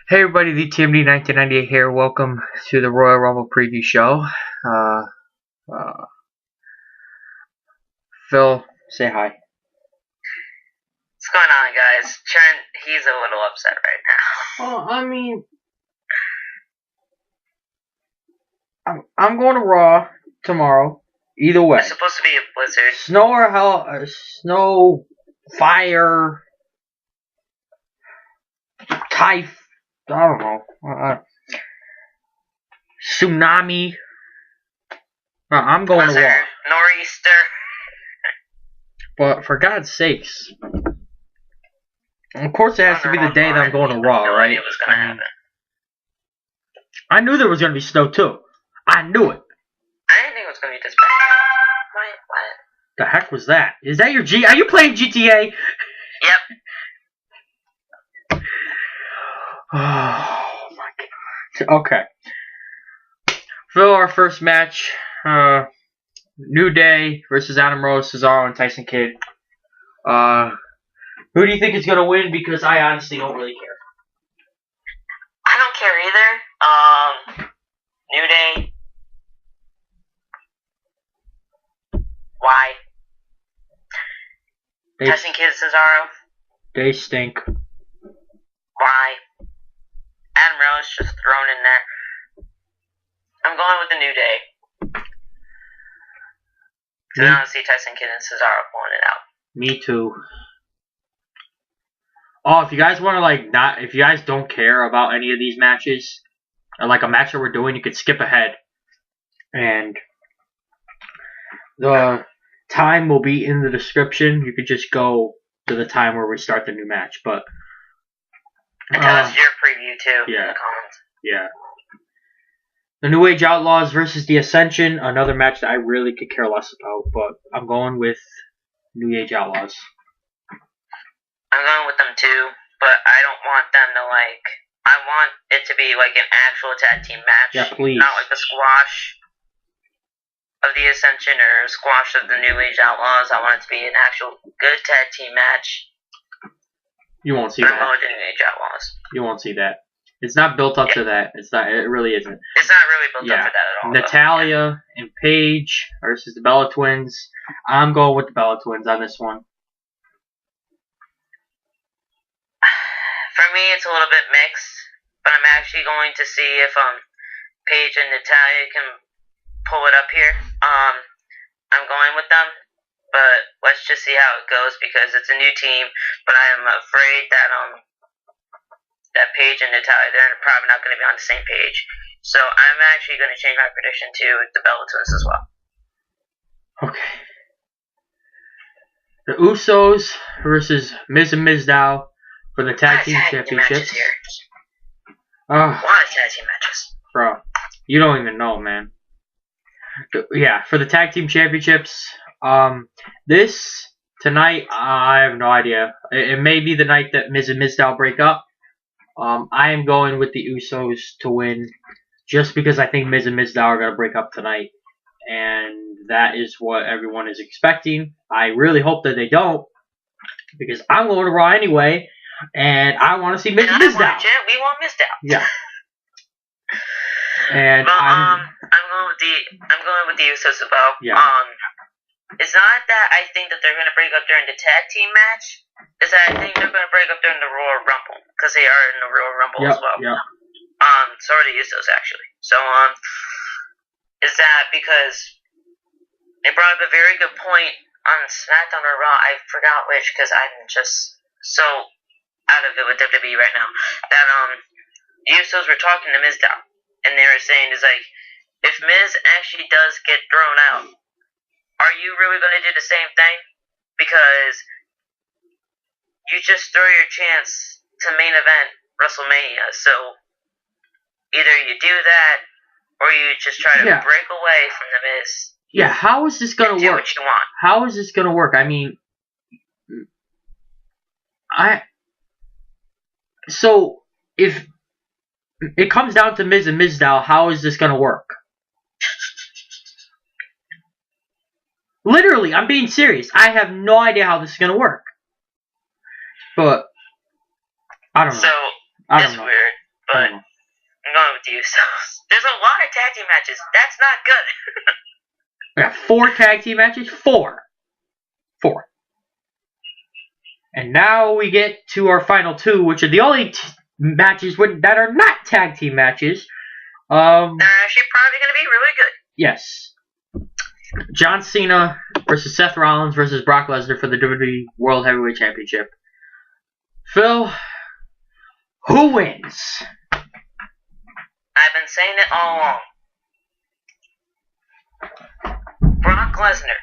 Hey everybody, the TMD 1998 here. Welcome to the Royal Rumble preview show. Phil, say hi. What's going on, guys? Trent, he's a little upset right now. Well, I mean, I'm going to Raw tomorrow. Either way. It's supposed to be a blizzard. Snow or hell, snow, fire, typhoon. I don't know. Tsunami. I'm going to Raw. Nor'easter. But for God's sakes, of course it has to be the day that I'm going to Raw, right? It was gonna happen. I knew there was going to be snow too. I knew it. I didn't think it was gonna be this bad. What? The heck was that? Is that your G? Are you playing GTA? Yep. Oh my God. Okay. For our first match, New Day versus Adam Rose, Cesaro, and Tyson Kidd. Who do you think is gonna win? Because I honestly don't really care. I don't care either. New Day. Why? Tyson Kidd, Cesaro. They stink. Why? Adam Rose just thrown in there. I'm going with the New Day. I want to see Tyson Kidd and Cesaro pulling it out. Me too. Oh, if you guys want to if you guys don't care about any of these matches, or like a match that we're doing, you could skip ahead, and the time will be in the description. You could just go to the time where we start the new match, but tell us your preview too in the comments. Yeah. The New Age Outlaws versus the Ascension, another match that I really could care less about, but I'm going with New Age Outlaws. I'm going with them too, but I don't want them to I want it to be like an actual tag team match. Yeah, please. Not like the squash of the Ascension or squash of the New Age Outlaws. I want it to be an actual good tag team match. You won't see that. I'm going with the New Age Outlaws. You won't see that. It's not built up to that. It's not. It really isn't. It's not really built up to that at all. Natalya and Paige versus the Bella Twins. I'm going with the Bella Twins on this one. For me, it's a little bit mixed, but I'm actually going to see if Paige and Natalya can pull it up here. I'm going with them, but let's just see how it goes because it's a new team. But I am afraid that that Paige and Natalya, they're probably not going to be on the same page. So I'm actually going to change my prediction to the Bella Twins as well. Okay. The Usos versus Miz and Mizdow for the tag team championships. A lot of tag team matches. Bro, you don't even know, man. Yeah, for the tag team championships. This tonight, I have no idea. It may be the night that Miz and Mizdow break up. I am going with the Usos to win just because I think Miz and Mizdow are going to break up tonight. And that is what everyone is expecting. I really hope that they don't because I'm going to Raw anyway. And I want to see Miz and Mizdow. We want Mizdow. Yeah. And I'm going with the Usos as well. Yeah. It's not that I think that they're going to break up during the tag team match. It's that I think they're going to break up during the Royal Rumble because they are in the Royal Rumble as well. Yeah. So are the Usos actually. So is that because they brought up a very good point on SmackDown or Raw? I forgot which because I'm just so out of it with WWE right now. That the Usos were talking to Mizdow and they were saying is if Miz actually does get thrown out, are you really going to do the same thing? Because you just throw your chance to main event WrestleMania. So either you do that or you just try to break away from the Miz. Yeah, how is this going to work? Do what you want. How is this going to work? I mean, so if it comes down to Miz and Mizdow, how is this going to work? Literally, I'm being serious. I have no idea how this is going to work. But I don't know. So, it's weird. with the Usos. There's a lot of tag team matches. That's not good. We got 4 tag team matches. 4. And now we get to our final 2, which are the only matches that are not tag team matches. They're actually probably going to be really good. Yes. John Cena versus Seth Rollins versus Brock Lesnar for the WWE World Heavyweight Championship. Phil, who wins? I've been saying it all along. Brock Lesnar.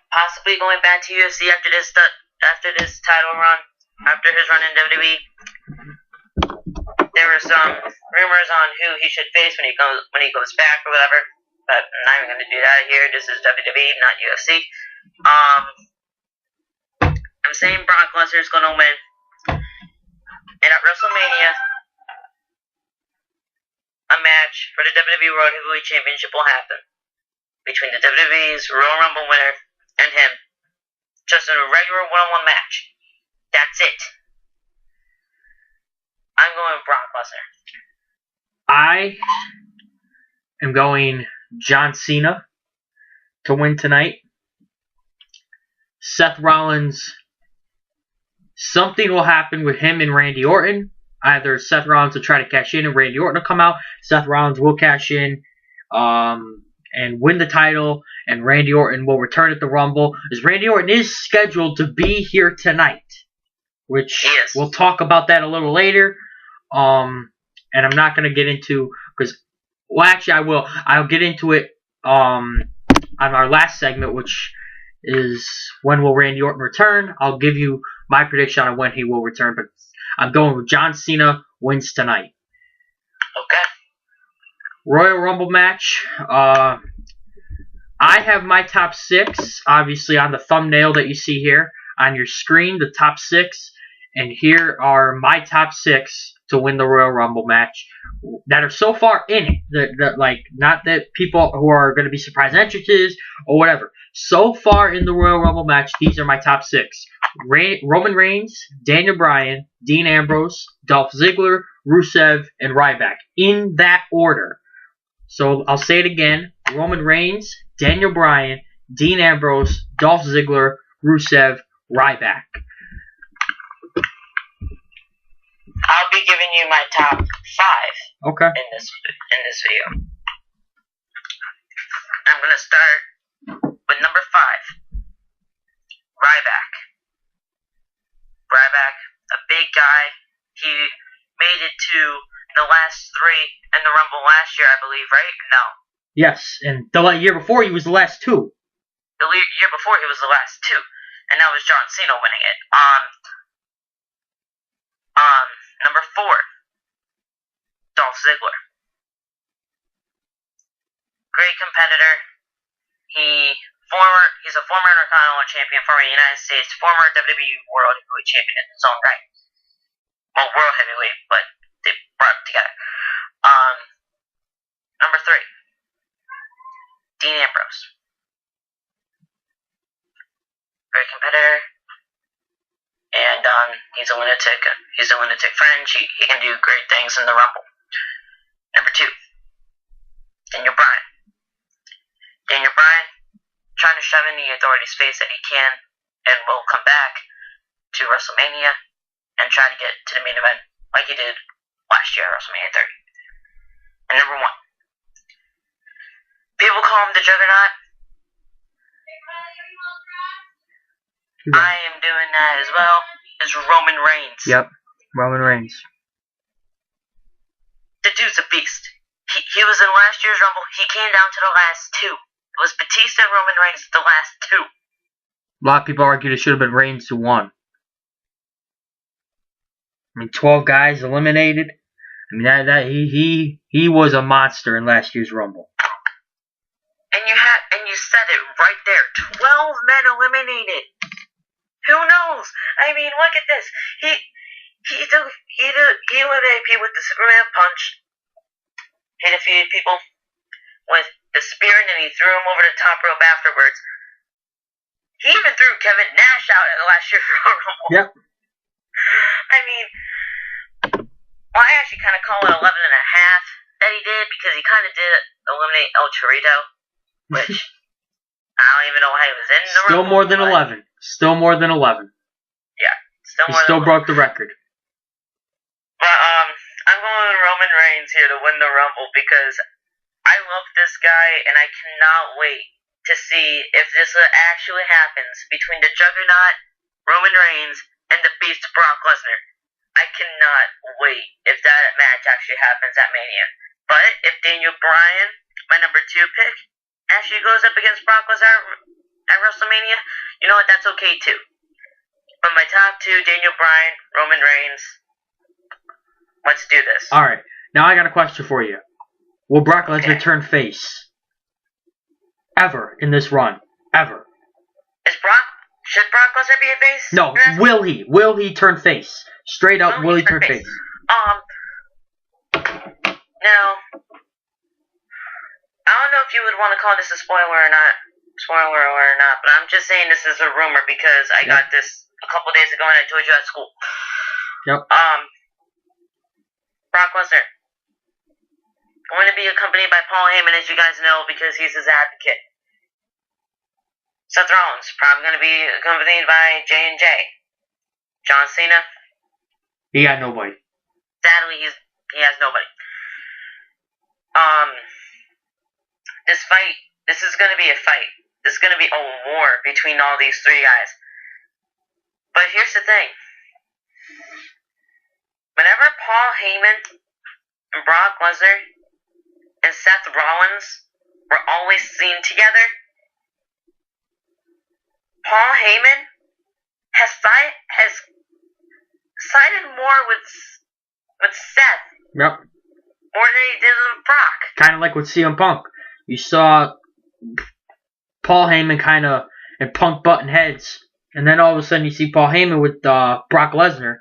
Possibly going back to UFC after this title run, after his run in WWE. There were some rumors on who he should face when he goes back or whatever, but I'm not even going to do that here. This is WWE, not UFC. I'm saying Brock Lesnar is going to win, and at WrestleMania, a match for the WWE World Heavyweight Championship will happen between the WWE's Royal Rumble winner and him. Just in a regular one-on-one match. That's it. I'm going Brock Lesnar. I am going John Cena to win tonight. Seth Rollins, something will happen with him and Randy Orton. Either Seth Rollins will try to cash in and Randy Orton will come out. Seth Rollins will cash in and win the title, and Randy Orton will return at the Rumble. As Randy Orton is scheduled to be here tonight, which we'll talk about that a little later. And I'm not going to get into, because, well, actually I will. I'll get into it on our last segment, which is when will Randy Orton return. I'll give you my prediction on when he will return, but I'm going with John Cena wins tonight. Okay. Royal Rumble match. I have my top 6, obviously, on the thumbnail that you see here on your screen, the top 6. And here are my top 6 to win the Royal Rumble match that are so far in it. Like, not that people who are going to be surprise entrances or whatever. So far in the Royal Rumble match, these are my top 6. Roman Reigns, Daniel Bryan, Dean Ambrose, Dolph Ziggler, Rusev, and Ryback. In that order. So I'll say it again. Roman Reigns, Daniel Bryan, Dean Ambrose, Dolph Ziggler, Rusev, Ryback. I'll be giving you my top 5. Okay. In this video. I'm gonna start with number 5. Ryback. Ryback, a big guy. He made it to the last 3 in the Rumble last year, I believe, right? No. Yes, and the year before he was the last 2. The year before he was the last 2, and that was John Cena winning it. Number 4, Dolph Ziggler. Great competitor. He's a former Intercontinental Champion, former United States, former WWE World Heavyweight Champion in his own right. Well, World Heavyweight, but they brought it together. Number 3, Dean Ambrose. Great competitor. And he's a lunatic. He's a lunatic fringe. He can do great things in the Rumble. Number 2, Daniel Bryan. Daniel Bryan trying to shove in the Authority's face that he can and will come back to WrestleMania and try to get to the main event like he did last year at WrestleMania 30. And number 1, people call him the Juggernaut. I am doing that as well. Is Roman Reigns. Yep, Roman Reigns. The dude's a beast. He was in last year's Rumble. He came down to the last 2. It was Batista and Roman Reigns the last 2. A lot of people argued it should have been Reigns who won. I mean, 12 guys eliminated. I mean, he was a monster in last year's Rumble. And you said it right there. 12 men eliminated. Who knows? I mean, look at this. He eliminated people with the Superman punch. He defeated people with the spear, and then he threw him over the top rope afterwards. He even threw Kevin Nash out at the last year's Royal Rumble. Yep. I mean, well, I actually kind of call it a kind of did eliminate El Chorito, which I don't even know why he was in the Still Rumble, more than but 11. Still more than 11. Yeah, He still broke the record. But I'm going with Roman Reigns here to win the Rumble because I love this guy and I cannot wait to see if this actually happens between the Juggernaut, Roman Reigns, and the Beast Brock Lesnar. I cannot wait if that match actually happens at Mania. But if Daniel Bryan, my number 2 pick, actually goes up against Brock Lesnar at WrestleMania, you know what, that's okay too. But my top 2, Daniel Bryan, Roman Reigns. Let's do this. Alright, now I got a question for you. Will Brock Lesnar turn face? Ever in this run? Ever? Should Brock Lesnar be a face? No, will he? Will he turn face? Straight up, will he turn face? Now, I don't know if you would want to call this a spoiler or not, but I'm just saying this is a rumor because I got this a couple days ago and I told you at school. Yep. Brock Lesnar going to be accompanied by Paul Heyman, as you guys know, because he's his advocate. Seth Rollins probably going to be accompanied by J&J. John Cena. He got nobody. Sadly, he has nobody. This is going to be a fight. This is going to be a war between all these 3 guys. But here's the thing. Whenever Paul Heyman and Brock Lesnar and Seth Rollins were always seen together, Paul Heyman has sided more with Seth. Yep. More than he did with Brock. Kind of like with CM Punk. You saw Paul Heyman kind of and Punk button heads, and then all of a sudden you see Paul Heyman with Brock Lesnar,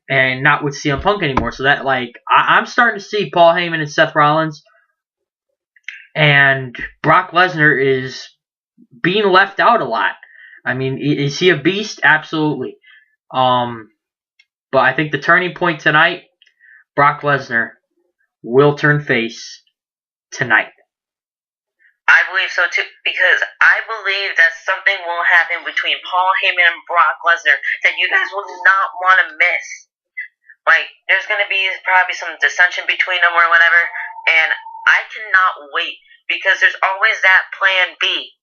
and not with CM Punk anymore. So that, like, I'm starting to see Paul Heyman and Seth Rollins, and Brock Lesnar is being left out a lot. I mean, is he a beast? Absolutely. But I think the turning point tonight, Brock Lesnar will turn face tonight. I believe so too, because I believe that something will happen between Paul Heyman and Brock Lesnar that you guys will not want to miss. Like, there's going to be probably some dissension between them or whatever, and I cannot wait, because there's always that plan B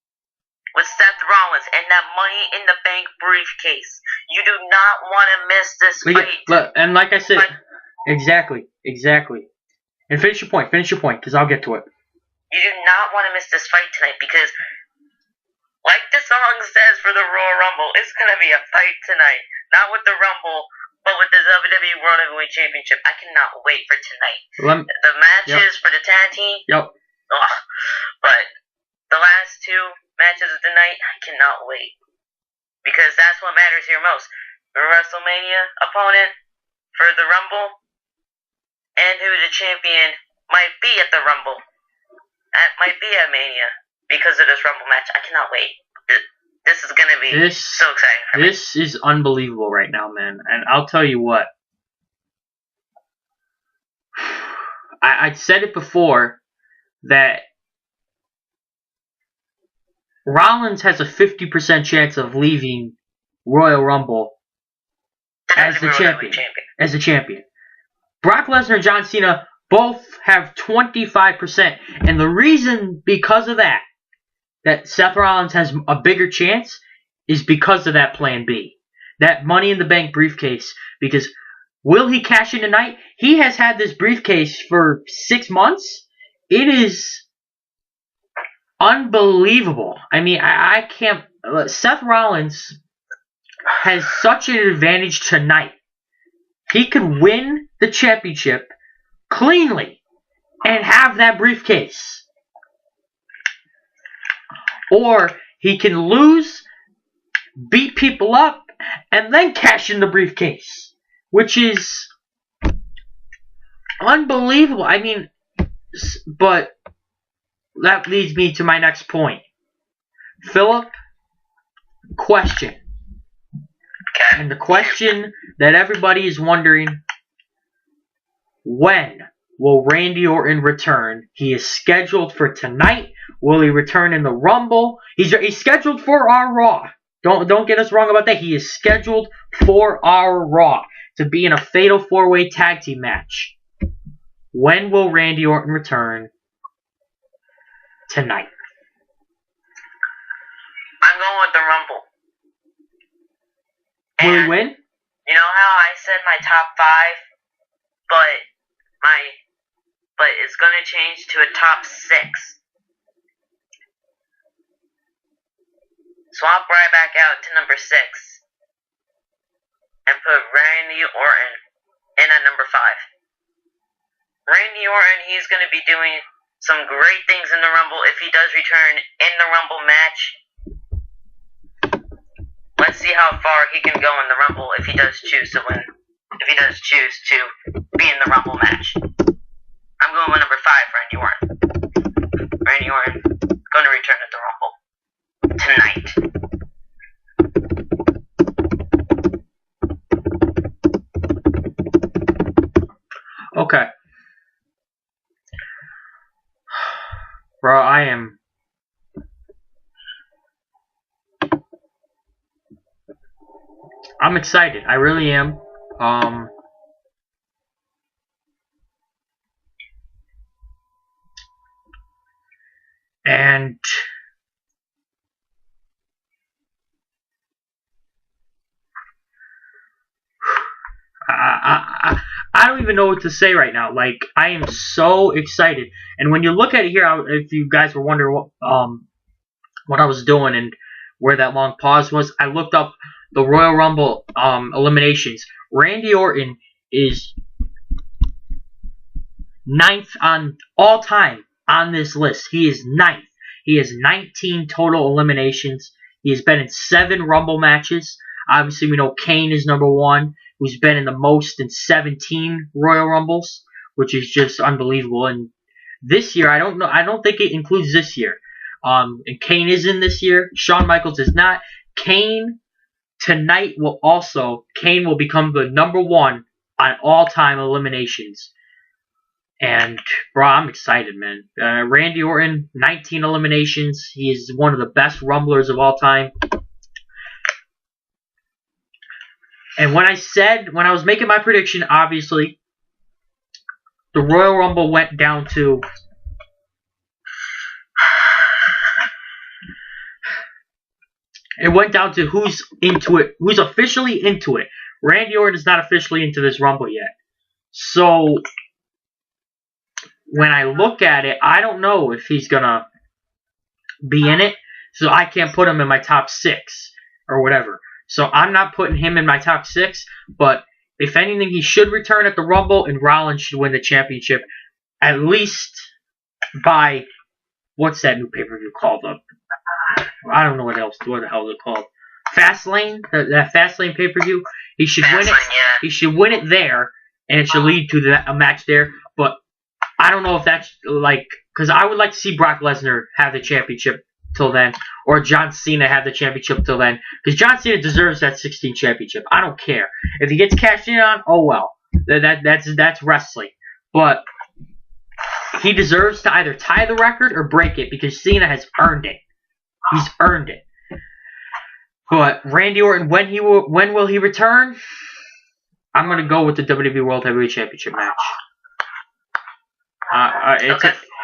with Seth Rollins and that Money in the Bank briefcase. You do not want to miss this fight. And like I said, exactly. And finish your point, because I'll get to it. You do not want to miss this fight tonight because, like the song says for the Royal Rumble, it's going to be a fight tonight. Not with the Rumble, but with the WWE World Heavyweight Championship. I cannot wait for tonight. The matches for the tag team. Yep. But the last 2 matches of the night, I cannot wait. Because that's what matters here most. The WrestleMania opponent for the Rumble, and who the champion might be at the Rumble. That might be at Mania because of this Rumble match. I cannot wait. This is going to be so exciting. This is unbelievable right now, man. And I'll tell you what. I said it before that Rollins has a 50% chance of leaving Royal Rumble as the champion. As the champion. Brock Lesnar and John Cena both have 25%. And the reason because of that Seth Rollins has a bigger chance is because of that plan B. That Money in the Bank briefcase. Because will he cash in tonight? He has had this briefcase for 6 months. It is unbelievable. I mean, I can't... Seth Rollins has such an advantage tonight. He could win the championship cleanly and have that briefcase. Or he can lose, beat people up, and then cash in the briefcase. Which is unbelievable. I mean, but that leads me to my next point. Philip, question. And the question that everybody is wondering, when will Randy Orton return? He is scheduled for tonight. Will he return in the Rumble? He's scheduled for our Raw. Don't get us wrong about that. He is scheduled for our Raw to be in a fatal 4-way tag team match. When will Randy Orton return? Tonight. I'm going with the Rumble. Will he win? You know how I said my top 5, but it's gonna change to a top 6. Swap right back out to number 6 and put Randy Orton in at number 5. Randy Orton, he's gonna be doing some great things in the Rumble if he does return in the Rumble match. Let's see how far he can go in the Rumble if he does choose to win. If he does choose to be in the Rumble match. I'm going with number 5, Randy Orton. Randy Orton going to return at the Rumble tonight. Okay. Bro, I'm excited. I really am. And I don't even know what to say right now. Like, I am so excited. And when you look at it here, if you guys were wondering what I was doing and where that long pause was, I looked up the Royal Rumble eliminations. Randy Orton is 9th on all time on this list. He is 9th. He has 19 total eliminations. He has been in 7 Rumble matches. Obviously, we know Kane is number 1, who's been in the most in 17 Royal Rumbles, which is just unbelievable. And this year, I don't think it includes this year. And Kane is in this year. Shawn Michaels is not. Kane tonight Kane will become the number 1 on all-time eliminations. And, bro, I'm excited, man. Randy Orton, 19 eliminations. He is one of the best Rumblers of all time. And when I was making my prediction, obviously, the Royal Rumble went down to who's into it, who's officially into it. Randy Orton is not officially into this Rumble yet. So, when I look at it, I don't know if he's going to be in it. So, I can't put him in my top 6 or whatever. So, I'm not putting him in my top 6. But, if anything, he should return at the Rumble, and Rollins should win the championship. At least by, what's that new pay-per-view called? I don't know what the hell it's called. Fastlane? That Fastlane pay-per-view? He should win it. Yeah. He should win it there, and it should lead to a match there. But I don't know if that's because I would like to see Brock Lesnar have the championship till then, or John Cena have the championship till then, because John Cena deserves that 16 championship. I don't care if he gets cashed in on. Oh well, that's wrestling. But he deserves to either tie the record or break it because Cena has earned it. He's earned it. But Randy Orton, when will he return? I'm gonna go with the WWE World Heavyweight Championship match.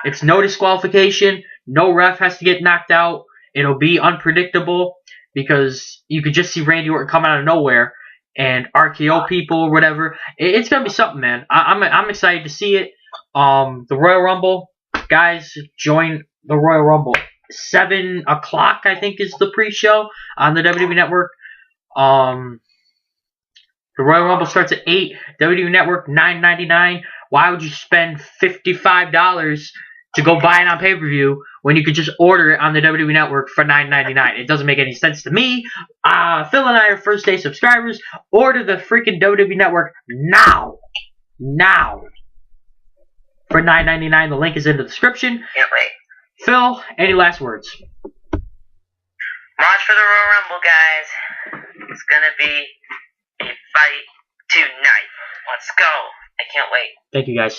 It's no disqualification. No ref has to get knocked out. It'll be unpredictable because you could just see Randy Orton come out of nowhere and RKO people or whatever. It's gonna be something, man. I'm excited to see it. The Royal Rumble, guys, join the Royal Rumble. 7 o'clock, I think, is the pre-show on the WWE Network. The Royal Rumble starts at 8. WWE Network, $9.99. Why would you spend $55 to go buy it on pay-per-view when you could just order it on the WWE Network for $9.99? It doesn't make any sense to me. Phil and I are first-day subscribers. Order the freaking WWE Network now. Now. For $9.99. The link is in the description. Can't wait. Phil, any last words? Watch for the Royal Rumble, guys. It's gonna be a fight tonight. Let's go. I can't wait. Thank you, guys.